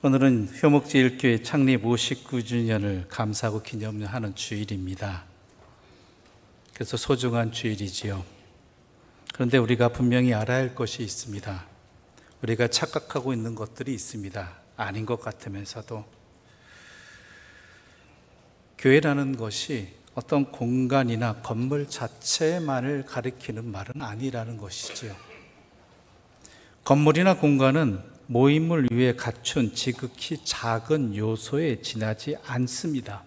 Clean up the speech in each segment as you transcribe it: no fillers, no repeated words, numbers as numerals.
오늘은 효목제일교회 창립 59주년을 감사하고 기념하는 주일입니다. 그래서 소중한 주일이지요. 그런데 우리가 분명히 알아야 할 것이 있습니다. 우리가 착각하고 있는 것들이 있습니다. 아닌 것 같으면서도. 교회라는 것이 어떤 공간이나 건물 자체만을 가리키는 말은 아니라는 것이지요. 건물이나 공간은 모임을 위해 갖춘 지극히 작은 요소에 지나지 않습니다.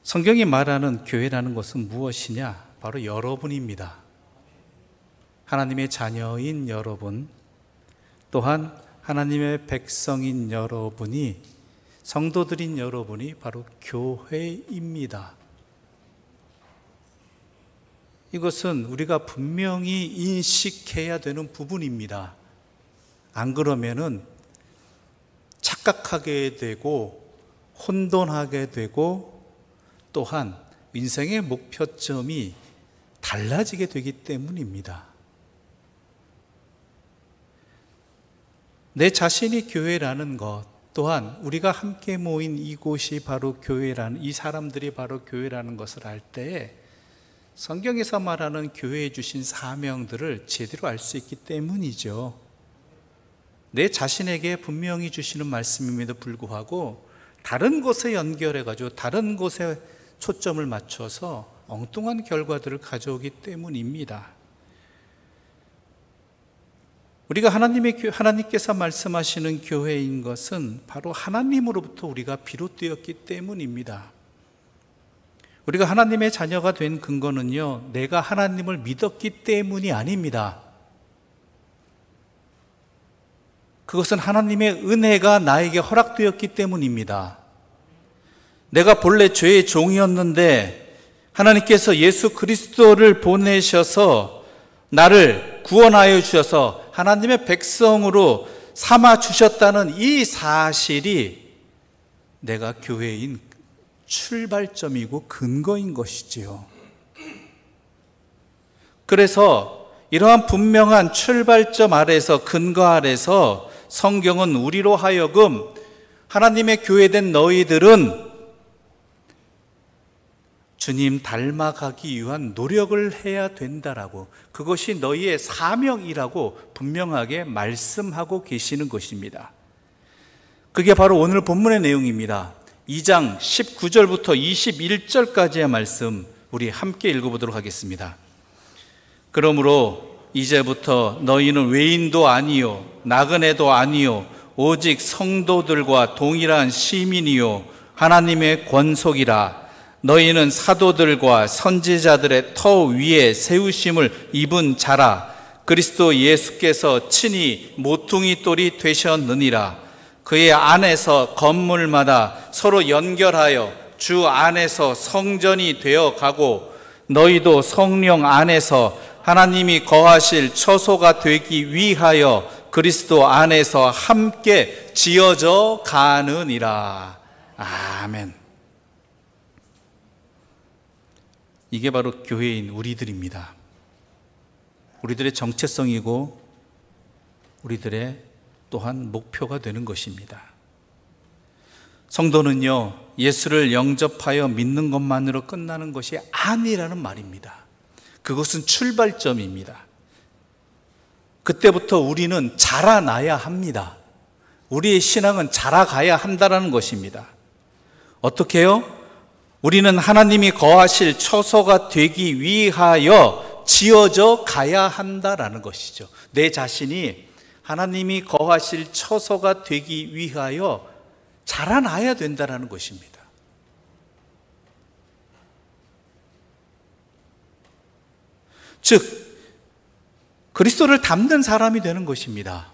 성경이 말하는 교회라는 것은 무엇이냐? 바로 여러분입니다. 하나님의 자녀인 여러분, 또한 하나님의 백성인 여러분이, 성도들인 여러분이 바로 교회입니다. 이것은 우리가 분명히 인식해야 되는 부분입니다. 안 그러면은 착각하게 되고 혼돈하게 되고 또한 인생의 목표점이 달라지게 되기 때문입니다. 내 자신이 교회라는 것, 또한 우리가 함께 모인 이곳이 바로 교회라는, 이 사람들이 바로 교회라는 것을 알 때에 성경에서 말하는 교회에 주신 사명들을 제대로 알 수 있기 때문이죠. 내 자신에게 분명히 주시는 말씀임에도 불구하고 다른 곳에 연결해가지고 다른 곳에 초점을 맞춰서 엉뚱한 결과들을 가져오기 때문입니다. 우리가 하나님께서 말씀하시는 교회인 것은 바로 하나님으로부터 우리가 비롯되었기 때문입니다. 우리가 하나님의 자녀가 된 근거는요, 내가 하나님을 믿었기 때문이 아닙니다. 그것은 하나님의 은혜가 나에게 허락되었기 때문입니다. 내가 본래 죄의 종이었는데 하나님께서 예수 그리스도를 보내셔서 나를 구원하여 주셔서 하나님의 백성으로 삼아 주셨다는 이 사실이 내가 교회인 출발점이고 근거인 것이지요. 그래서 이러한 분명한 출발점 아래서, 근거 아래서 성경은 우리로 하여금 하나님의 교회된 너희들은 주님 닮아가기 위한 노력을 해야 된다라고, 그것이 너희의 사명이라고 분명하게 말씀하고 계시는 것입니다. 그게 바로 오늘 본문의 내용입니다. 2장 19절부터 21절까지의 말씀 우리 함께 읽어보도록 하겠습니다. 그러므로 이제부터 너희는 외인도 아니요 나그네도 아니요 오직 성도들과 동일한 시민이요 하나님의 권속이라. 너희는 사도들과 선지자들의 터 위에 세우심을 입은 자라. 그리스도 예수께서 친히 모퉁이 돌이 되셨느니라. 그의 안에서 건물마다 서로 연결하여 주 안에서 성전이 되어 가고, 너희도 성령 안에서 하나님이 거하실 처소가 되기 위하여 그리스도 안에서 함께 지어져 가느니라. 아멘. 이게 바로 교회인 우리들입니다. 우리들의 정체성이고 우리들의 또한 목표가 되는 것입니다. 성도는요, 예수를 영접하여 믿는 것만으로 끝나는 것이 아니라는 말입니다. 그것은 출발점입니다. 그때부터 우리는 자라나야 합니다. 우리의 신앙은 자라가야 한다는 것입니다. 어떻게 해요? 우리는 하나님이 거하실 처소가 되기 위하여 지어져 가야 한다라는 것이죠. 내 자신이 하나님이 거하실 처소가 되기 위하여 자라나야 된다는 것입니다. 즉, 그리스도를 닮는 사람이 되는 것입니다.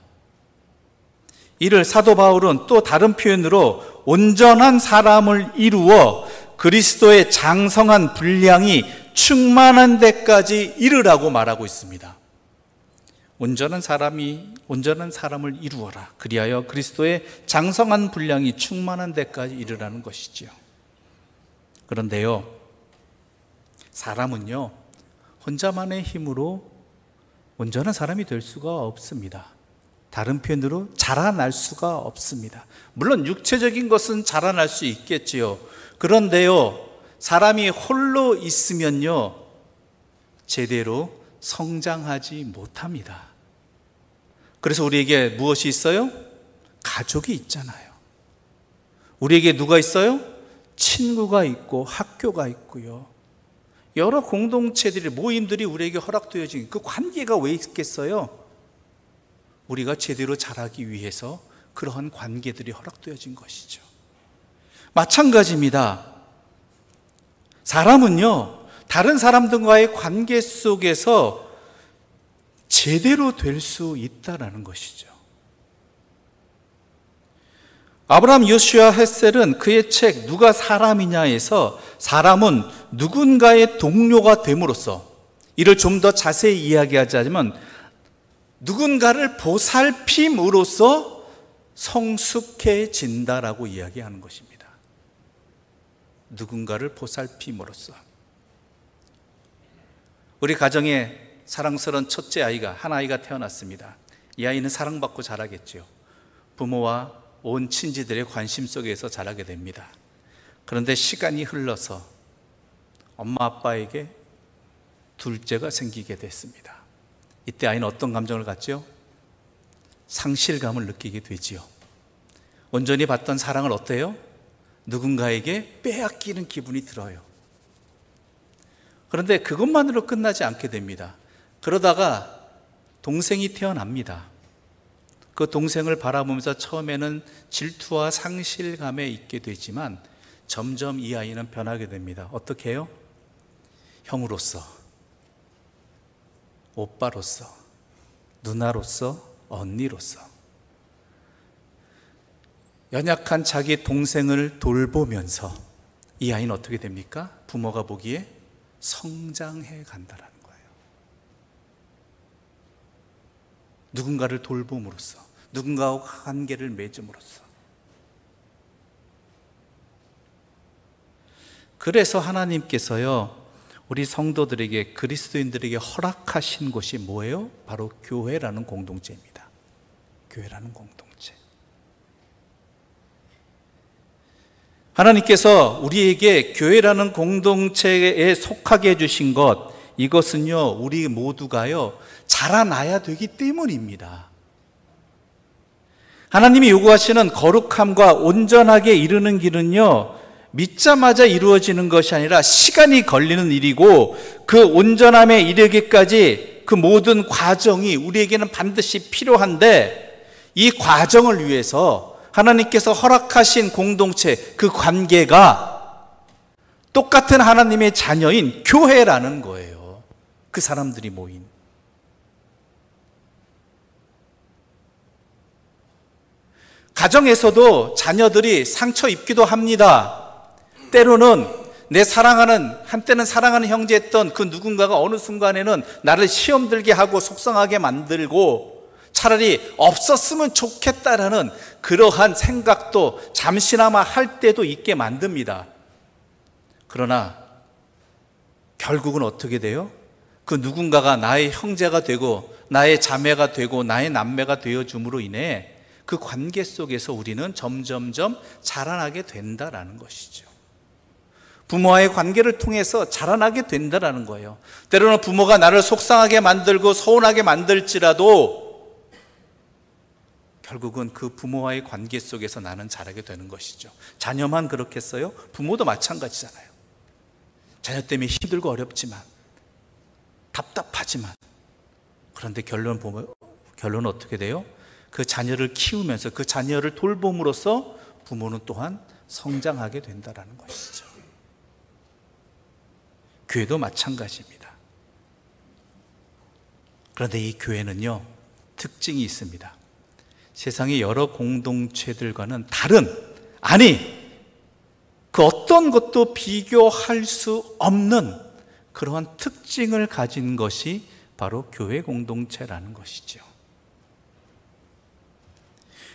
이를 사도 바울은 또 다른 표현으로 온전한 사람을 이루어 그리스도의 장성한 분량이 충만한 데까지 이르라고 말하고 있습니다. 온전한 사람을 이루어라. 그리하여 그리스도의 장성한 분량이 충만한 데까지 이르라는 것이지요. 그런데요, 사람은요, 혼자만의 힘으로 온전한 사람이 될 수가 없습니다. 다른 표현으로 자라날 수가 없습니다. 물론 육체적인 것은 자라날 수 있겠지요. 그런데요, 사람이 홀로 있으면요, 제대로 성장하지 못합니다. 그래서 우리에게 무엇이 있어요? 가족이 있잖아요. 우리에게 누가 있어요? 친구가 있고 학교가 있고요. 여러 공동체들이, 모임들이 우리에게 허락되어진 그 관계가 왜 있겠어요? 우리가 제대로 자라기 위해서 그러한 관계들이 허락되어진 것이죠. 마찬가지입니다. 사람은요, 다른 사람들과의 관계 속에서 제대로 될 수 있다라는 것이죠. 아브라함 요슈아 헷셀은 그의 책 누가 사람이냐에서 사람은 누군가의 동료가 됨으로써, 이를 좀 더 자세히 이야기하자면 누군가를 보살핌으로써 성숙해진다라고 이야기하는 것입니다. 누군가를 보살핌으로써. 우리 가정에 사랑스러운 첫째 아이가, 한 아이가 태어났습니다. 이 아이는 사랑받고 자라겠죠. 부모와 온 친지들의 관심 속에서 자라게 됩니다. 그런데 시간이 흘러서 엄마 아빠에게 둘째가 생기게 됐습니다. 이때 아이는 어떤 감정을 갖죠? 상실감을 느끼게 되지요. 온전히 받던 사랑을 어때요? 누군가에게 빼앗기는 기분이 들어요. 그런데 그것만으로 끝나지 않게 됩니다. 그러다가 동생이 태어납니다. 그 동생을 바라보면서 처음에는 질투와 상실감에 있게 되지만 점점 이 아이는 변하게 됩니다. 어떻게 해요? 형으로서, 오빠로서, 누나로서, 언니로서 연약한 자기 동생을 돌보면서 이 아이는 어떻게 됩니까? 부모가 보기에 성장해 간다라는 거예요. 누군가를 돌봄으로써, 누군가와 관계를 맺음으로써. 그래서 하나님께서요, 우리 성도들에게, 그리스도인들에게 허락하신 것이 뭐예요? 바로 교회라는 공동체입니다. 교회라는 공동체. 하나님께서 우리에게 교회라는 공동체에 속하게 해주신 것, 이것은요, 우리 모두가요, 자라나야 되기 때문입니다. 하나님이 요구하시는 거룩함과 온전하게 이르는 길은요, 믿자마자 이루어지는 것이 아니라 시간이 걸리는 일이고, 그 온전함에 이르기까지 그 모든 과정이 우리에게는 반드시 필요한데, 이 과정을 위해서 하나님께서 허락하신 공동체, 그 관계가 똑같은 하나님의 자녀인 교회라는 거예요. 그 사람들이 모인. 가정에서도 자녀들이 상처 입기도 합니다. 때로는 내 한때는 사랑하는 형제였던 그 누군가가 어느 순간에는 나를 시험 들게 하고 속상하게 만들고 차라리 없었으면 좋겠다라는 그러한 생각도 잠시나마 할 때도 있게 만듭니다. 그러나 결국은 어떻게 돼요? 그 누군가가 나의 형제가 되고 나의 자매가 되고 나의 남매가 되어줌으로 인해 그 관계 속에서 우리는 점점점 자라나게 된다라는 것이죠. 부모와의 관계를 통해서 자라나게 된다라는 거예요. 때로는 부모가 나를 속상하게 만들고 서운하게 만들지라도 결국은 그 부모와의 관계 속에서 나는 자라게 되는 것이죠. 자녀만 그렇겠어요? 부모도 마찬가지잖아요. 자녀 때문에 힘들고 어렵지만, 답답하지만, 그런데 결론은 어떻게 돼요? 그 자녀를 키우면서 그 자녀를 돌봄으로써 부모는 또한 성장하게 된다는 것이죠. 교회도 마찬가지입니다. 그런데 이 교회는요, 특징이 있습니다. 세상의 여러 공동체들과는 다른, 그 어떤 것도 비교할 수 없는 그러한 특징을 가진 것이 바로 교회 공동체라는 것이죠.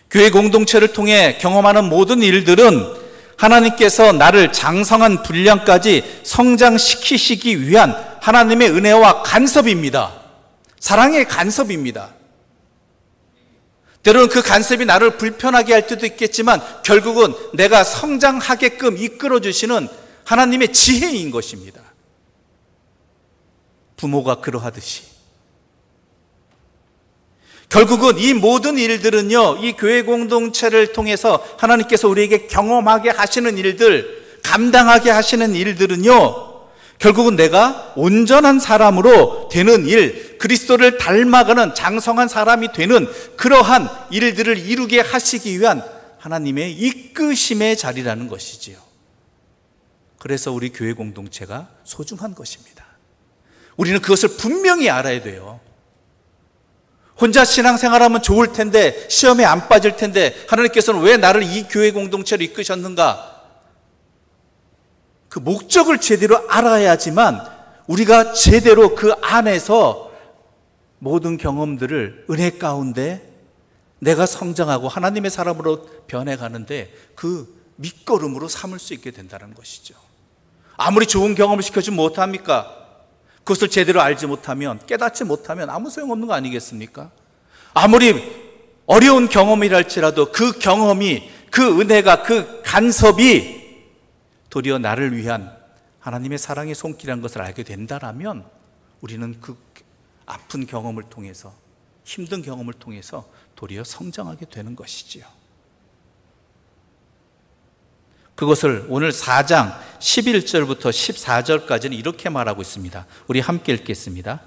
교회 공동체를 통해 경험하는 모든 일들은 하나님께서 나를 장성한 분량까지 성장시키시기 위한 하나님의 은혜와 간섭입니다. 사랑의 간섭입니다. 때로는 그 간섭이 나를 불편하게 할 때도 있겠지만 결국은 내가 성장하게끔 이끌어주시는 하나님의 지혜인 것입니다. 부모가 그러하듯이 결국은 이 모든 일들은요, 이 교회 공동체를 통해서 하나님께서 우리에게 경험하게 하시는 일들, 감당하게 하시는 일들은요, 결국은 내가 온전한 사람으로 되는 일, 그리스도를 닮아가는 장성한 사람이 되는 그러한 일들을 이루게 하시기 위한 하나님의 이끄심의 자리라는 것이지요. 그래서 우리 교회 공동체가 소중한 것입니다. 우리는 그것을 분명히 알아야 돼요. 혼자 신앙생활하면 좋을 텐데, 시험에 안 빠질 텐데 하나님께서는 왜 나를 이 교회 공동체로 이끄셨는가? 그 목적을 제대로 알아야지만 우리가 제대로 그 안에서 모든 경험들을 은혜 가운데 내가 성장하고 하나님의 사람으로 변해가는데 그 밑거름으로 삼을 수 있게 된다는 것이죠. 아무리 좋은 경험을 시켜주면 못합니까? 그것을 제대로 알지 못하면, 깨닫지 못하면 아무 소용없는 거 아니겠습니까? 아무리 어려운 경험이랄지라도 그 경험이, 그 은혜가, 그 간섭이 도리어 나를 위한 하나님의 사랑의 손길이라는 것을 알게 된다라면 우리는 그 아픈 경험을 통해서, 힘든 경험을 통해서 도리어 성장하게 되는 것이지요. 그것을 오늘 4장 11절부터 14절까지는 이렇게 말하고 있습니다. 우리 함께 읽겠습니다.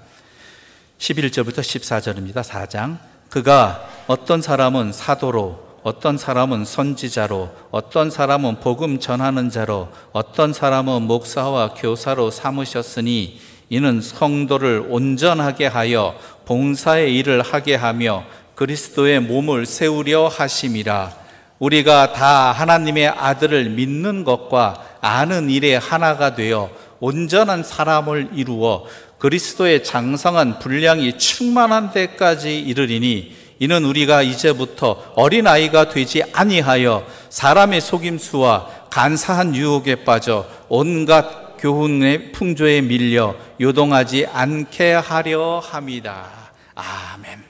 11절부터 14절입니다. 4장. 그가 어떤 사람은 사도로, 어떤 사람은 선지자로, 어떤 사람은 복음 전하는 자로, 어떤 사람은 목사와 교사로 삼으셨으니 이는 성도를 온전하게 하여 봉사의 일을 하게 하며 그리스도의 몸을 세우려 하심이라. 우리가 다 하나님의 아들을 믿는 것과 아는 일에 하나가 되어 온전한 사람을 이루어 그리스도의 장성한 분량이 충만한 데까지 이르리니 이는 우리가 이제부터 어린아이가 되지 아니하여 사람의 속임수와 간사한 유혹에 빠져 온갖 교훈의 풍조에 밀려 요동하지 않게 하려 함이다. 아멘.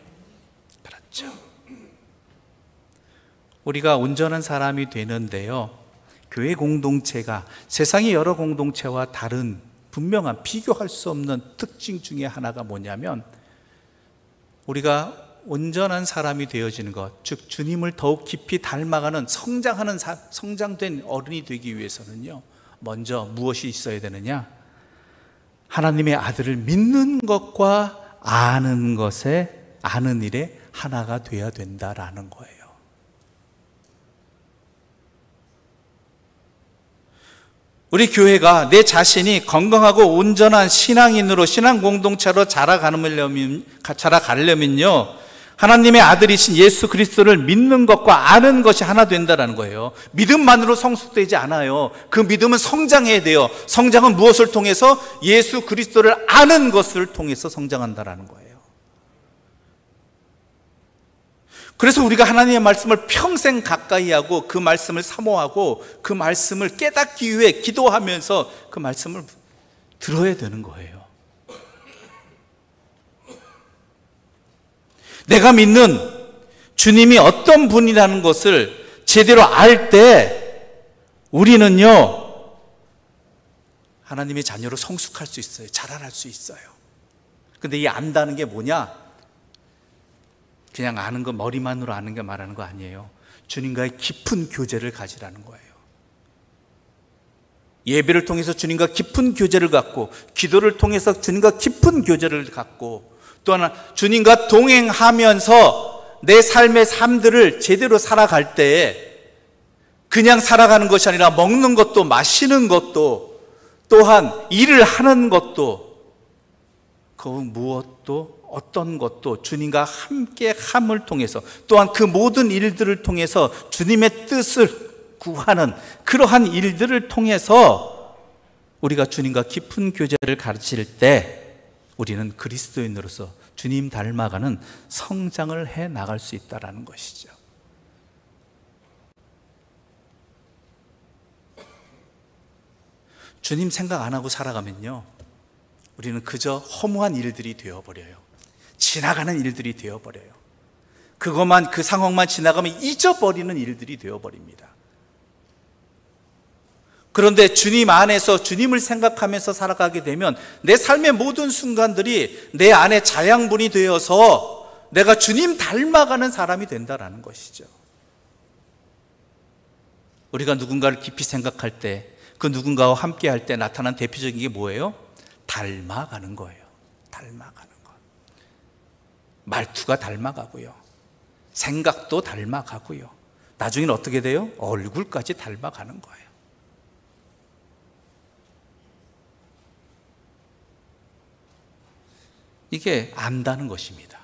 그렇죠. 우리가 온전한 사람이 되는데요, 교회 공동체가 세상의 여러 공동체와 다른 분명한 비교할 수 없는 특징 중에 하나가 뭐냐면 우리가 온전한 사람이 되어지는 것, 즉 주님을 더욱 깊이 닮아가는 성장된 어른이 되기 위해서는요, 먼저 무엇이 있어야 되느냐? 하나님의 아들을 믿는 것과 아는 일에 하나가 돼야 된다라는 거예요. 우리 교회가 내 자신이 건강하고 온전한 신앙인으로, 신앙 공동체로 자라가려면요, 하나님의 아들이신 예수 그리스도를 믿는 것과 아는 것이 하나 된다는 거예요. 믿음만으로 성숙되지 않아요. 그 믿음은 성장해야 돼요. 성장은 무엇을 통해서? 예수 그리스도를 아는 것을 통해서 성장한다는 거예요. 그래서 우리가 하나님의 말씀을 평생 가까이 하고 그 말씀을 사모하고 그 말씀을 깨닫기 위해 기도하면서 그 말씀을 들어야 되는 거예요. 내가 믿는 주님이 어떤 분이라는 것을 제대로 알 때 우리는요, 하나님의 자녀로 성숙할 수 있어요. 자라날 수 있어요. 근데 이 안다는 게 뭐냐? 그냥 아는 거, 머리만으로 아는 게 말하는 거 아니에요. 주님과의 깊은 교제를 가지라는 거예요. 예배를 통해서 주님과 깊은 교제를 갖고, 기도를 통해서 주님과 깊은 교제를 갖고, 또 하나 주님과 동행하면서 내 삶의 삶들을 제대로 살아갈 때 그냥 살아가는 것이 아니라 먹는 것도, 마시는 것도, 또한 일을 하는 것도, 그 무엇도, 어떤 것도 주님과 함께 함을 통해서, 또한 그 모든 일들을 통해서 주님의 뜻을 구하는 그러한 일들을 통해서 우리가 주님과 깊은 교제를 가르칠 때 우리는 그리스도인으로서 주님 닮아가는 성장을 해 나갈 수 있다는 것이죠. 주님 생각 안 하고 살아가면요, 우리는 그저 허무한 일들이 되어버려요. 지나가는 일들이 되어버려요. 그것만, 그 상황만 지나가면 잊어버리는 일들이 되어버립니다. 그런데 주님 안에서 주님을 생각하면서 살아가게 되면 내 삶의 모든 순간들이 내 안에 자양분이 되어서 내가 주님 닮아가는 사람이 된다는 것이죠. 우리가 누군가를 깊이 생각할 때, 그 누군가와 함께 할 때 나타난 대표적인 게 뭐예요? 닮아가는 거예요. 닮아가는 것. 말투가 닮아가고요. 생각도 닮아가고요. 나중에는 어떻게 돼요? 얼굴까지 닮아가는 거예요. 이게 안다는 것입니다.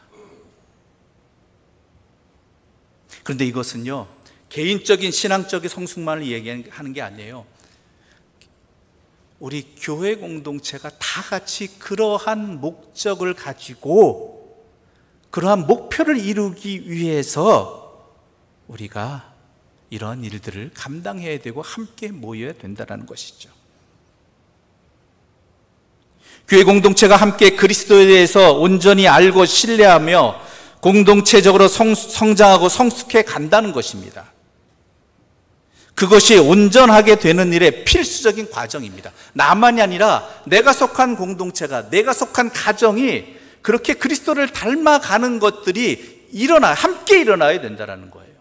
그런데 이것은요, 개인적인 신앙적인 성숙만을 얘기하는 게 아니에요. 우리 교회 공동체가 다 같이 그러한 목적을 가지고 그러한 목표를 이루기 위해서 우리가 이러한 일들을 감당해야 되고 함께 모여야 된다는 것이죠. 교회 공동체가 함께 그리스도에 대해서 온전히 알고 신뢰하며 공동체적으로 성장하고 성숙해 간다는 것입니다. 그것이 온전하게 되는 일의 필수적인 과정입니다. 나만이 아니라 내가 속한 공동체가, 내가 속한 가정이 그렇게 그리스도를 닮아가는 것들이 함께 일어나야 된다는 거예요.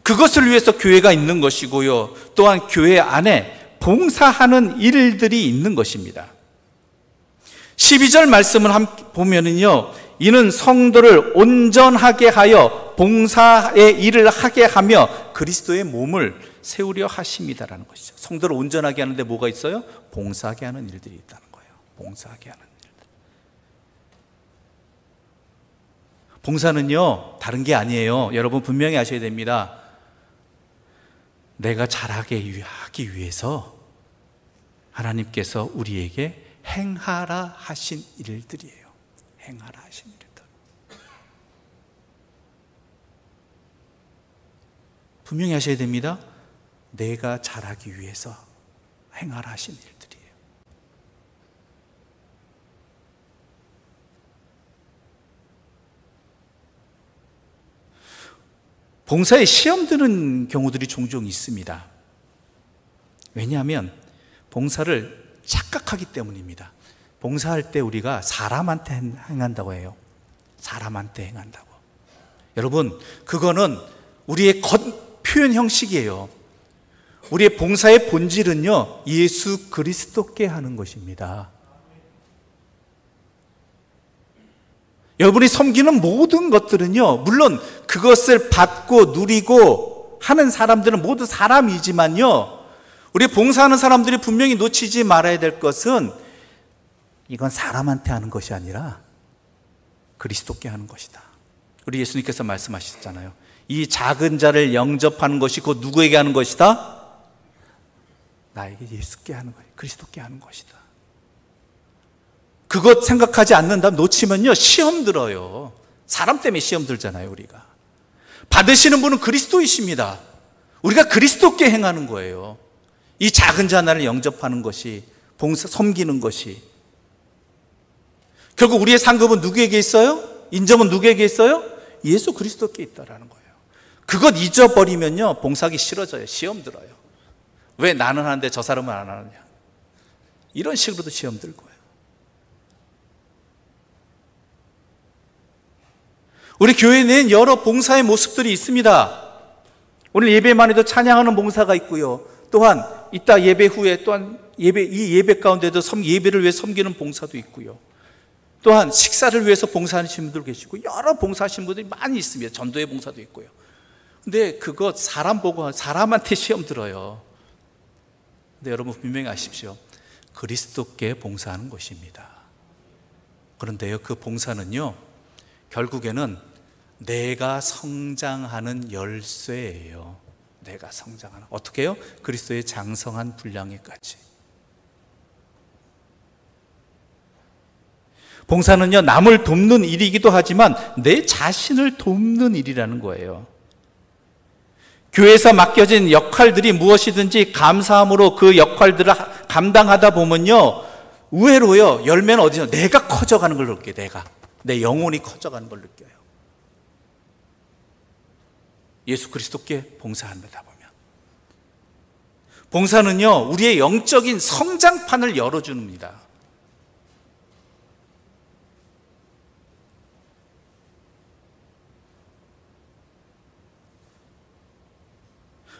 그것을 위해서 교회가 있는 것이고요. 또한 교회 안에 봉사하는 일들이 있는 것입니다. 12절 말씀을 보면은요, 이는 성도를 온전하게 하여 봉사의 일을 하게 하며 그리스도의 몸을 세우려 하심이다라는 것이죠. 성도를 온전하게 하는데 뭐가 있어요? 봉사하게 하는 일들이 있다는 거예요. 봉사하게 하는 일들. 봉사는요, 다른 게 아니에요. 여러분 분명히 아셔야 됩니다. 내가 잘하게 하기 위해서 하나님께서 우리에게 행하라 하신 일들이에요. 행하라 하신 일들. 분명히 하셔야 됩니다. 내가 잘하기 위해서 행하라 하신 일들이에요. 봉사에 시험 드는 경우들이 종종 있습니다. 왜냐하면 봉사를 착각하기 때문입니다. 봉사할 때 우리가 사람한테 행한다고 해요. 사람한테 행한다고. 여러분, 그거는 우리의 표현 형식이에요. 우리의 봉사의 본질은요, 예수 그리스도께 하는 것입니다. 여러분이 섬기는 모든 것들은요, 물론 그것을 받고 누리고 하는 사람들은 모두 사람이지만요, 우리 봉사하는 사람들이 분명히 놓치지 말아야 될 것은 이건 사람한테 하는 것이 아니라 그리스도께 하는 것이다. 우리 예수님께서 말씀하셨잖아요. 이 작은 자를 영접하는 것이 곧 누구에게 하는 것이다? 나에게 예수께 하는 것이다. 그리스도께 하는 것이다. 그것 생각하지 않는다면 놓치면요, 시험 들어요. 사람 때문에 시험 들잖아요, 우리가. 받으시는 분은 그리스도이십니다. 우리가 그리스도께 행하는 거예요. 이 작은 자 하나를 영접하는 것이, 섬기는 것이. 결국 우리의 상급은 누구에게 있어요? 인정은 누구에게 있어요? 예수 그리스도께 있다라는 거예요. 그것 잊어버리면요, 봉사하기 싫어져요. 시험 들어요. 왜 나는 하는데 저 사람은 안 하느냐. 이런 식으로도 시험 들고요. 우리 교회에는 여러 봉사의 모습들이 있습니다. 오늘 예배만 해도 찬양하는 봉사가 있고요. 또한 이따 예배 후에 또한 이 예배 가운데도 예배를 위해 섬기는 봉사도 있고요. 또한 식사를 위해서 봉사하시는 분들 계시고 여러 봉사하시는 분들이 많이 있습니다. 전도의 봉사도 있고요. 근데 그거 사람 보고 사람한테 시험 들어요. 근데 여러분 분명히 아십시오. 그리스도께 봉사하는 것입니다. 그런데요, 그 봉사는요, 결국에는 내가 성장하는 열쇠예요. 내가 성장하는. 어떻게 해요? 그리스도의 장성한 분량에까지. 봉사는요, 남을 돕는 일이기도 하지만 내 자신을 돕는 일이라는 거예요. 교회에서 맡겨진 역할들이 무엇이든지 감사함으로 그 역할들을 감당하다 보면요, 의외로요, 열매는 어디서? 내가 커져가는 걸 볼게요. 내 영혼이 커져가는 걸 느껴요. 예수 그리스도께 봉사합니다 보면. 봉사는요, 우리의 영적인 성장판을 열어줍니다.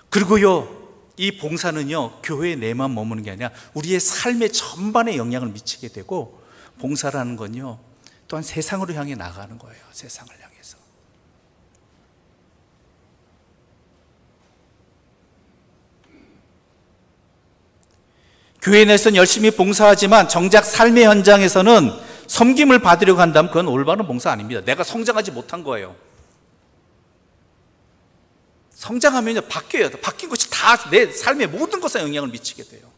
그리고요, 이 봉사는요, 교회 내만 머무는 게 아니라 우리의 삶의 전반에 영향을 미치게 되고, 봉사라는 건요, 또한 세상으로 향해 나가는 거예요. 세상을 향해서. 교회 내에서는 열심히 봉사하지만 정작 삶의 현장에서는 섬김을 받으려고 한다면 그건 올바른 봉사 아닙니다. 내가 성장하지 못한 거예요. 성장하면요, 바뀌어요. 바뀐 것이 다 내 삶의 모든 것에 영향을 미치게 돼요.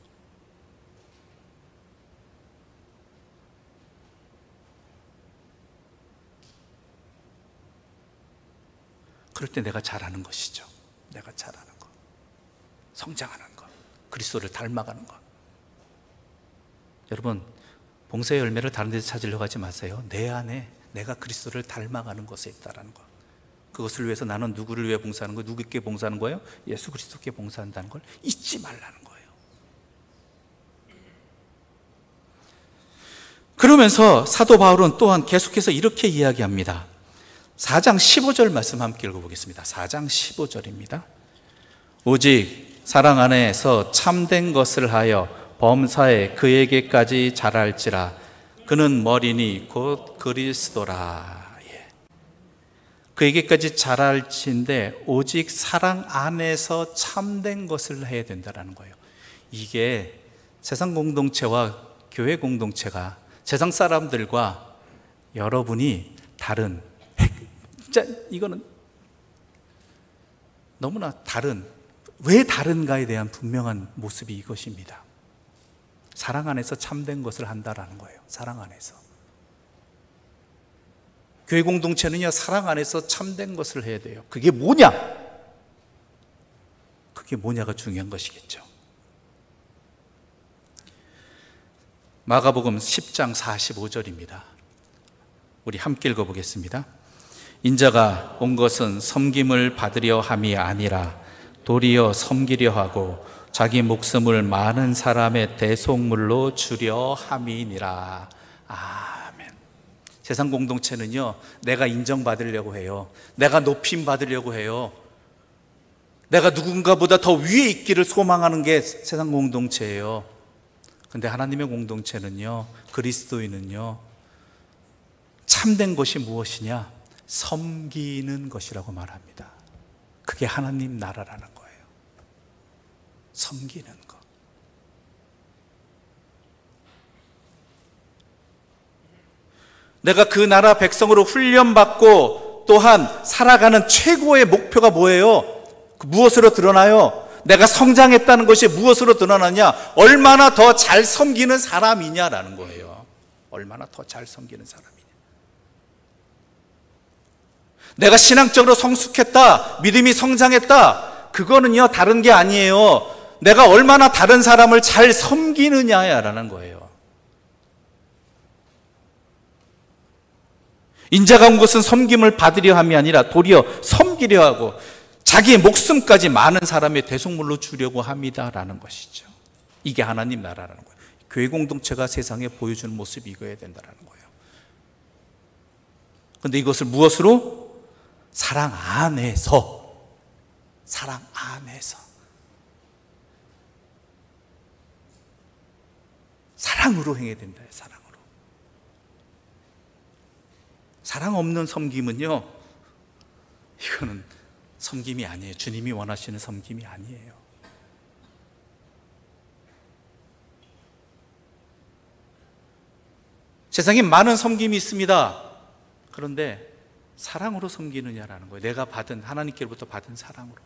그럴 때 내가 잘하는 것이죠. 내가 잘하는 것, 성장하는 것, 그리스도를 닮아가는 것. 여러분, 봉사의 열매를 다른 데서 찾으려고 하지 마세요. 내 안에 내가 그리스도를 닮아가는 것에 있다라는 것. 그것을 위해서 나는 누구를 위해 봉사하는 거예요? 누구께 봉사하는 거예요? 예수 그리스도께 봉사한다는 걸 잊지 말라는 거예요. 그러면서 사도 바울은 또한 계속해서 이렇게 이야기합니다. 4장 15절 말씀 함께 읽어보겠습니다. 4장 15절입니다. 오직 사랑 안에서 참된 것을 하여 범사에 그에게까지 자랄지라. 그는 머리니 곧 그리스도라. 그에게까지 자랄지인데 오직 사랑 안에서 참된 것을 해야 된다는 거예요. 이게 세상 공동체와 교회 공동체가 세상 사람들과 여러분이 다른, 진짜 이거는 너무나 다른, 왜 다른가에 대한 분명한 모습이 이것입니다. 사랑 안에서 참된 것을 한다라는 거예요. 사랑 안에서. 교회 공동체는요, 사랑 안에서 참된 것을 해야 돼요. 그게 뭐냐? 그게 뭐냐가 중요한 것이겠죠. 마가복음 10장 45절입니다. 우리 함께 읽어보겠습니다. 인자가 온 것은 섬김을 받으려 함이 아니라 도리어 섬기려 하고 자기 목숨을 많은 사람의 대속물로 주려 함이니라. 세상 공동체는요, 내가 인정받으려고 해요. 내가 높임 받으려고 해요. 내가 누군가보다 더 위에 있기를 소망하는 게 세상 공동체예요. 근데 하나님의 공동체는요, 그리스도인은요, 참된 것이 무엇이냐? 섬기는 것이라고 말합니다. 그게 하나님 나라라는 거예요. 섬기는 것. 내가 그 나라 백성으로 훈련받고 또한 살아가는 최고의 목표가 뭐예요? 무엇으로 드러나요? 내가 성장했다는 것이 무엇으로 드러나냐? 얼마나 더 잘 섬기는 사람이냐라는 거예요. 얼마나 더 잘 섬기는 사람이냐. 내가 신앙적으로 성숙했다, 믿음이 성장했다, 그거는요, 다른 게 아니에요. 내가 얼마나 다른 사람을 잘 섬기느냐라는 거예요. 인자가 온 것은 섬김을 받으려 함이 아니라 도리어 섬기려 하고 자기의 목숨까지 많은 사람의 대속물로 주려고 합니다라는 것이죠. 이게 하나님 나라라는 거예요. 교회 공동체가 세상에 보여주는 모습이 이거야 된다라는 거예요. 그런데 이것을 무엇으로? 사랑 안에서. 사랑 안에서. 사랑으로 행해야 된다. 사랑으로. 사랑 없는 섬김은요, 이거는 섬김이 아니에요. 주님이 원하시는 섬김이 아니에요. 세상에 많은 섬김이 있습니다. 그런데 사랑으로 섬기느냐라는 거예요. 내가 받은, 하나님께로부터 받은 사랑으로.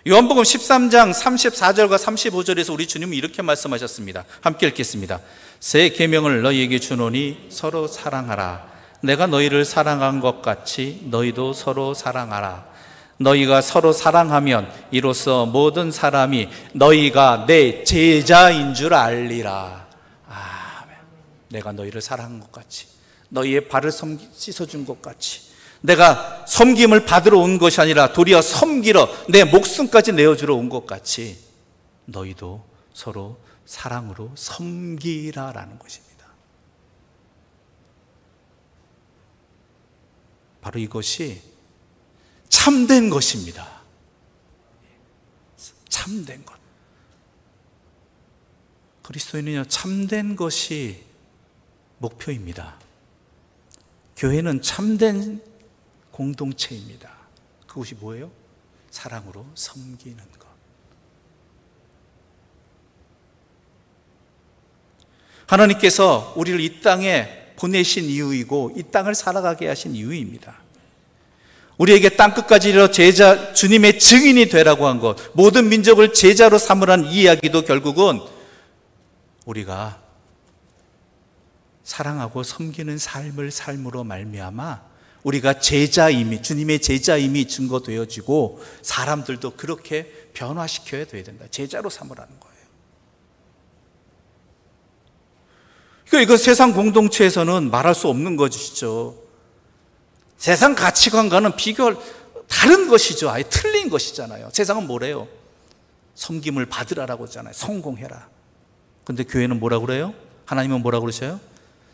요한복음 13장 34절과 35절에서 우리 주님은 이렇게 말씀하셨습니다. 함께 읽겠습니다. 새 계명을 너희에게 주노니 서로 사랑하라. 내가 너희를 사랑한 것 같이 너희도 서로 사랑하라. 너희가 서로 사랑하면 이로써 모든 사람이 너희가 내 제자인 줄 알리라. 아멘. 내가 너희를 사랑한 것 같이, 너희의 발을 씻어준 것 같이, 내가 섬김을 받으러 온 것이 아니라 도리어 섬기러 내 목숨까지 내어주러 온 것 같이 너희도 서로 사랑으로 섬기라라는 것입니다. 바로 이것이 참된 것입니다. 참된 것. 그리스도인은요, 참된 것이 목표입니다. 교회는 참된 공동체입니다. 그것이 뭐예요? 사랑으로 섬기는 것. 하나님께서 우리를 이 땅에 보내신 이유이고 이 땅을 살아가게 하신 이유입니다. 우리에게 땅끝까지 이르러 제자, 주님의 증인이 되라고 한 것, 모든 민족을 제자로 삼으라는 이 이야기도 결국은 우리가 사랑하고 섬기는 삶을 삶으로 말미암아 우리가 제자임이, 주님의 제자임이 증거되어지고 사람들도 그렇게 변화시켜야 돼야 된다. 제자로 삼으라는 거예요. 그러니까 이거 세상 공동체에서는 말할 수 없는 것이죠. 세상 가치관과는 비교할 다른 것이죠. 아예 틀린 것이잖아요. 세상은 뭐래요? 섬김을 받으라라고 하잖아요. 성공해라. 근데 교회는 뭐라고 그래요? 하나님은 뭐라고 그러셔요?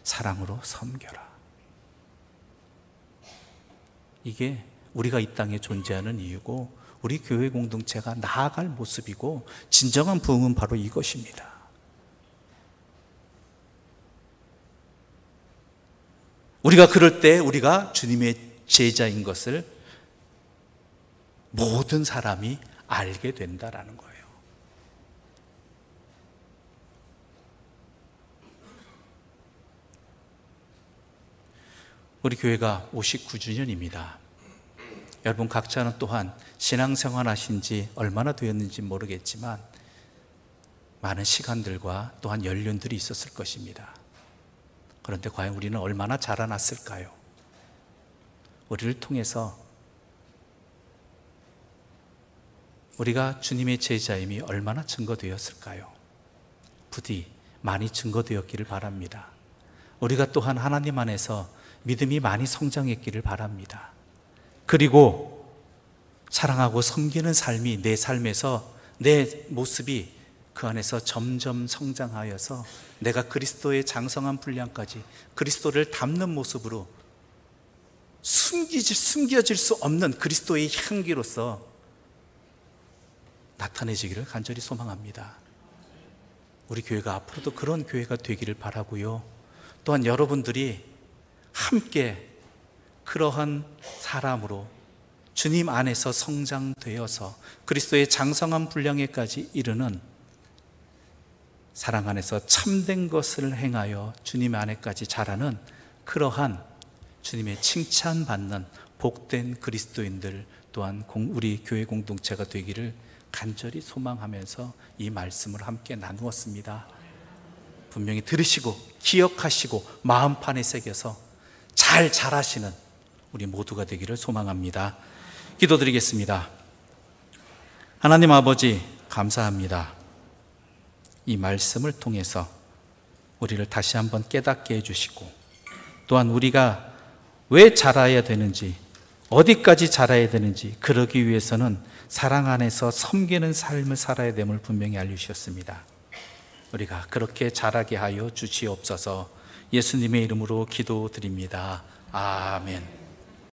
사랑으로 섬겨라. 이게 우리가 이 땅에 존재하는 이유고 우리 교회 공동체가 나아갈 모습이고 진정한 부흥은 바로 이것입니다. 우리가 그럴 때 우리가 주님의 제자인 것을 모든 사람이 알게 된다라는 거예요. 우리 교회가 59주년입니다. 여러분 각자는 또한 신앙생활 하신 지 얼마나 되었는지 모르겠지만 많은 시간들과 또한 연륜들이 있었을 것입니다. 그런데 과연 우리는 얼마나 자라났을까요? 우리를 통해서 우리가 주님의 제자임이 얼마나 증거되었을까요? 부디 많이 증거되었기를 바랍니다. 우리가 또한 하나님 안에서 믿음이 많이 성장했기를 바랍니다. 그리고 사랑하고 섬기는 삶이 내 삶에서 내 모습이 그 안에서 점점 성장하여서 내가 그리스도의 장성한 분량까지 그리스도를 닮는 모습으로 숨겨질 수 없는 그리스도의 향기로서 나타내지기를 간절히 소망합니다. 우리 교회가 앞으로도 그런 교회가 되기를 바라고요. 또한 여러분들이 함께 그러한 사람으로 주님 안에서 성장되어서 그리스도의 장성한 분량에까지 이르는 사랑 안에서 참된 것을 행하여 주님 안에까지 자라는 그러한 주님의 칭찬받는 복된 그리스도인들 또한 우리 교회 공동체가 되기를 간절히 소망하면서 이 말씀을 함께 나누었습니다. 분명히 들으시고 기억하시고 마음판에 새겨서 잘 자라시는 우리 모두가 되기를 소망합니다. 기도드리겠습니다. 하나님 아버지 감사합니다. 이 말씀을 통해서 우리를 다시 한번 깨닫게 해주시고 또한 우리가 왜 자라야 되는지 어디까지 자라야 되는지 그러기 위해서는 사랑 안에서 섬기는 삶을 살아야 됨을 분명히 알려주셨습니다. 우리가 그렇게 자라게 하여 주시옵소서. 예수님의 이름으로 기도드립니다. 아멘.